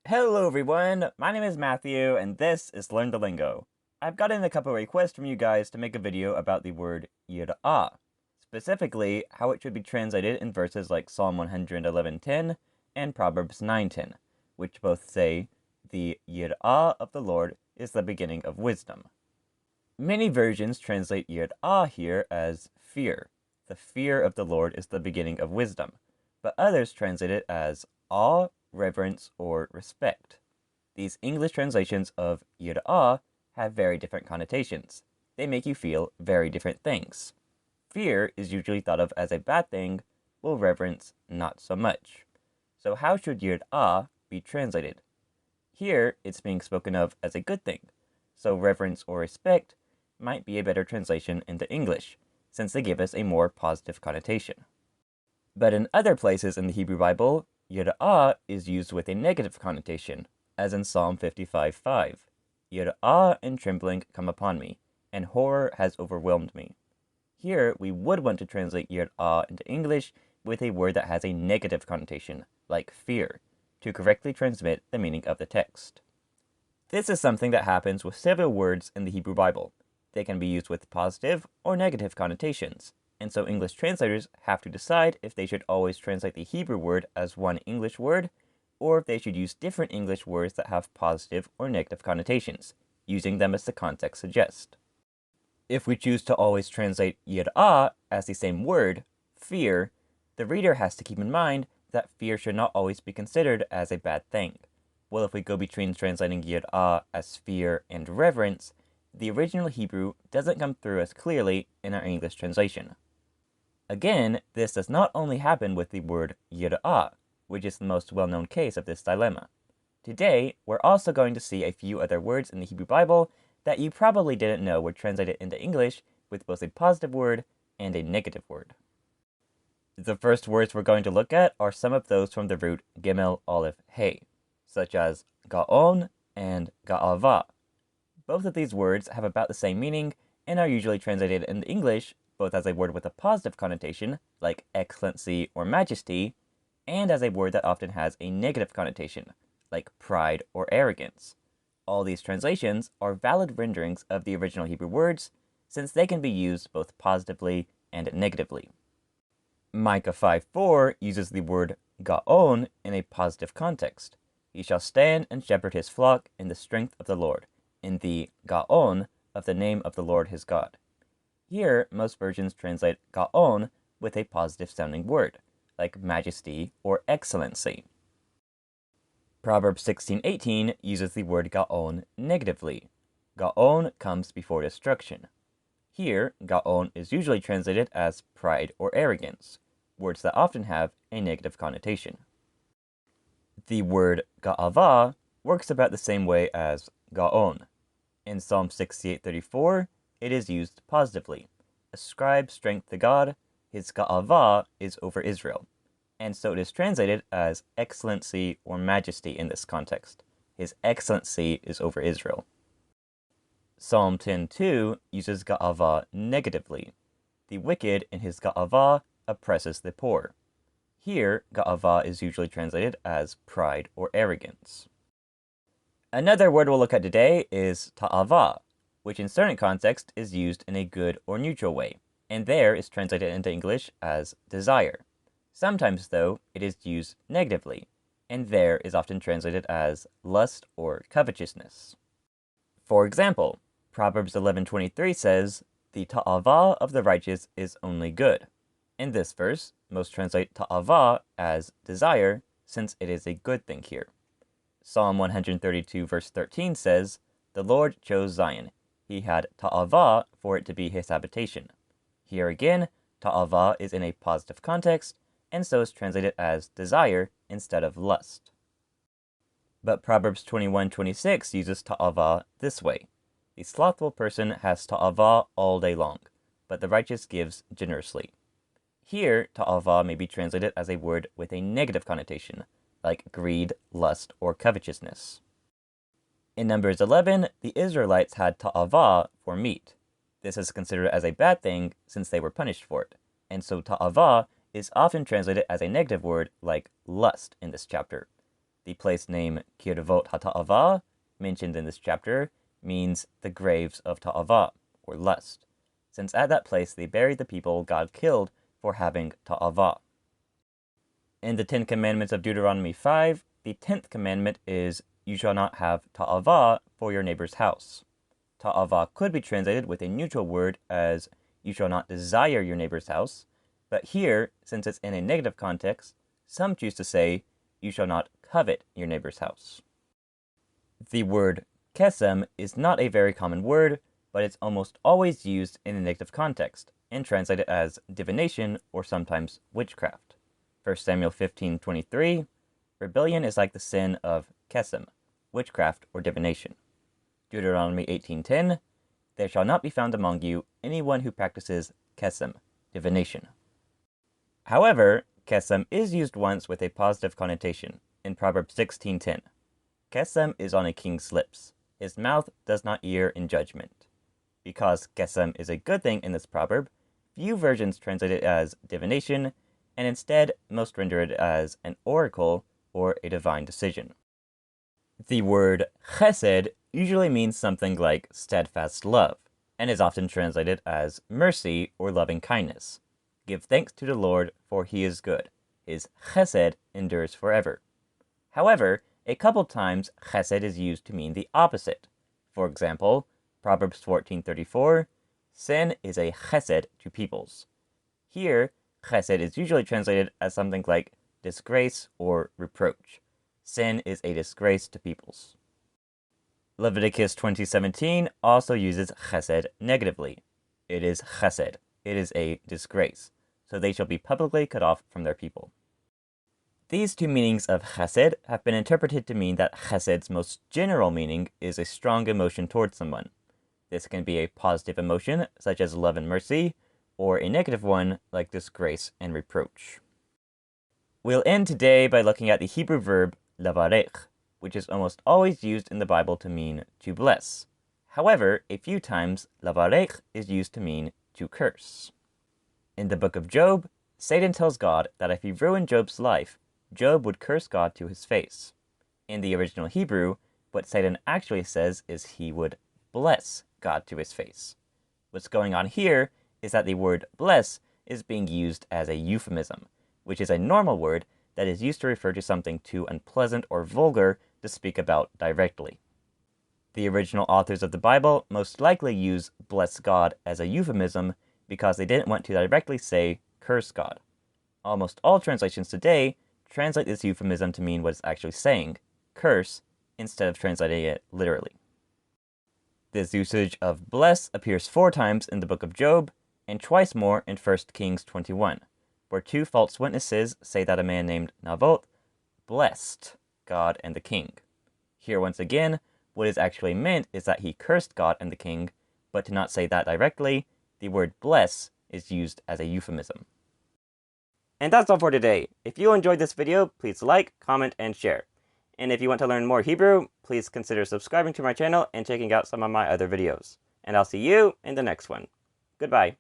Hello everyone, my name is Matthew, and this is Learn the Lingo. I've gotten a couple requests from you guys to make a video about the word yir'ah, specifically how it should be translated in verses like Psalm 111:10 and Proverbs 9:10, which both say, "The yir'ah of the Lord is the beginning of wisdom." Many versions translate yir'ah here as fear. The fear of the Lord is the beginning of wisdom, but others translate it as awe, reverence, or respect. These English translations of yir'ah have very different connotations. They make you feel very different things. Fear is usually thought of as a bad thing, while reverence not so much. So how should yir'ah be translated? Here, it's being spoken of as a good thing, so reverence or respect might be a better translation into English, since they give us a more positive connotation. But in other places in the Hebrew Bible, yir'ah is used with a negative connotation, as in Psalm 55:5. Yir'ah and trembling come upon me, and horror has overwhelmed me. Here, we would want to translate yir'ah into English with a word that has a negative connotation, like fear, to correctly transmit the meaning of the text. This is something that happens with several words in the Hebrew Bible. They can be used with positive or negative connotations, and so English translators have to decide if they should always translate the Hebrew word as one English word, or if they should use different English words that have positive or negative connotations, using them as the context suggests. If we choose to always translate yir'ah as the same word, fear, the reader has to keep in mind that fear should not always be considered as a bad thing. Well, if we go between translating yir'ah as fear and reverence, the original Hebrew doesn't come through as clearly in our English translation. Again, this does not only happen with the word yir'ah, which is the most well-known case of this dilemma. Today, we're also going to see a few other words in the Hebrew Bible that you probably didn't know were translated into English with both a positive word and a negative word. The first words we're going to look at are some of those from the root gimel aleph hey, such as Gaon and ga'avah. Both of these words have about the same meaning and are usually translated in English both as a word with a positive connotation, like excellency or majesty, and as a word that often has a negative connotation, like pride or arrogance. All these translations are valid renderings of the original Hebrew words, since they can be used both positively and negatively. Micah 5:4 uses the word Gaon in a positive context. He shall stand and shepherd his flock in the strength of the Lord, in the Gaon of the name of the Lord his God. Here, most versions translate Gaon with a positive sounding word, like majesty or excellency. Proverbs 16:18 uses the word Gaon negatively. Gaon comes before destruction. Here, Gaon is usually translated as pride or arrogance, words that often have a negative connotation. The word ga'avah works about the same way as Gaon. In Psalm 68:34, it is used positively. Ascribe strength to God, his ga'avah is over Israel. And so it is translated as excellency or majesty in this context. His excellency is over Israel. Psalm 10:2 uses ga'avah negatively. The wicked in his ga'avah oppresses the poor. Here, ga'avah is usually translated as pride or arrogance. Another word we'll look at today is ta'avah, which in certain contexts is used in a good or neutral way, and there is translated into English as desire. Sometimes, though, it is used negatively, and there is often translated as lust or covetousness. For example, Proverbs 11:23 says, "The ta'avah of the righteous is only good." In this verse, most translate ta'avah as desire, since it is a good thing here. Psalm 132 verse 13 says, "The Lord chose Zion. He had ta'avah for it to be his habitation." Here again, ta'avah is in a positive context, and so is translated as desire instead of lust. But Proverbs 21:26 uses ta'avah this way. "The slothful person has ta'avah all day long, but the righteous gives generously." Here, ta'avah may be translated as a word with a negative connotation, like greed, lust, or covetousness. In Numbers 11, the Israelites had ta'avah for meat. This is considered as a bad thing since they were punished for it, and so ta'avah is often translated as a negative word like lust in this chapter. The place name Kirvot HaTa'avah, mentioned in this chapter, means the graves of Ta'avah, or lust, since at that place they buried the people God killed for having Ta'avah. In the 10 Commandments of Deuteronomy 5, the 10th commandment is, "You shall not have Ta'avah for your neighbor's house." Ta'avah could be translated with a neutral word as, "You shall not desire your neighbor's house," but here, since it's in a negative context, some choose to say, "You shall not covet your neighbor's house." The word kesem is not a very common word, but it's almost always used in a negative context, and translated as divination or sometimes witchcraft. 1 Samuel 15:23, rebellion is like the sin of kesem, witchcraft or divination. Deuteronomy 18:10, there shall not be found among you anyone who practices kesem, divination. However, kesem is used once with a positive connotation, in Proverbs 16:10. Kesem is on a king's lips. His mouth does not err in judgment. Because kesem is a good thing in this proverb, few versions translate it as divination, and instead most render it as an oracle or a divine decision. The word chesed usually means something like steadfast love, and is often translated as mercy or loving kindness. Give thanks to the Lord, for he is good. His chesed endures forever. However, a couple times chesed is used to mean the opposite. For example, Proverbs 14:34, sin is a chesed to peoples. Here, chesed is usually translated as something like disgrace or reproach. Sin is a disgrace to peoples. Leviticus 20:17 also uses chesed negatively. It is chesed. It is a disgrace. So they shall be publicly cut off from their people. These two meanings of chesed have been interpreted to mean that chesed's most general meaning is a strong emotion towards someone. This can be a positive emotion, such as love and mercy, or a negative one, like disgrace and reproach. We'll end today by looking at the Hebrew verb lavarech, which is almost always used in the Bible to mean to bless. However, a few times lavarech is used to mean to curse. In the book of Job, Satan tells God that if he ruined Job's life, Job would curse God to his face. In the original Hebrew, what Satan actually says is he would bless God to his face. What's going on here is that the word bless is being used as a euphemism, which is a normal word that is used to refer to something too unpleasant or vulgar to speak about directly. The original authors of the Bible most likely use bless God as a euphemism because they didn't want to directly say curse God. Almost all translations today translate this euphemism to mean what it's actually saying, curse, instead of translating it literally. This usage of bless appears 4 times in the book of Job, and twice more in 1 Kings 21, where 2 false witnesses say that a man named Naboth blessed God and the king. Here once again, what is actually meant is that he cursed God and the king, but to not say that directly, the word bless is used as a euphemism. And that's all for today. If you enjoyed this video, please like, comment, and share. And if you want to learn more Hebrew, please consider subscribing to my channel and checking out some of my other videos. And I'll see you in the next one. Goodbye.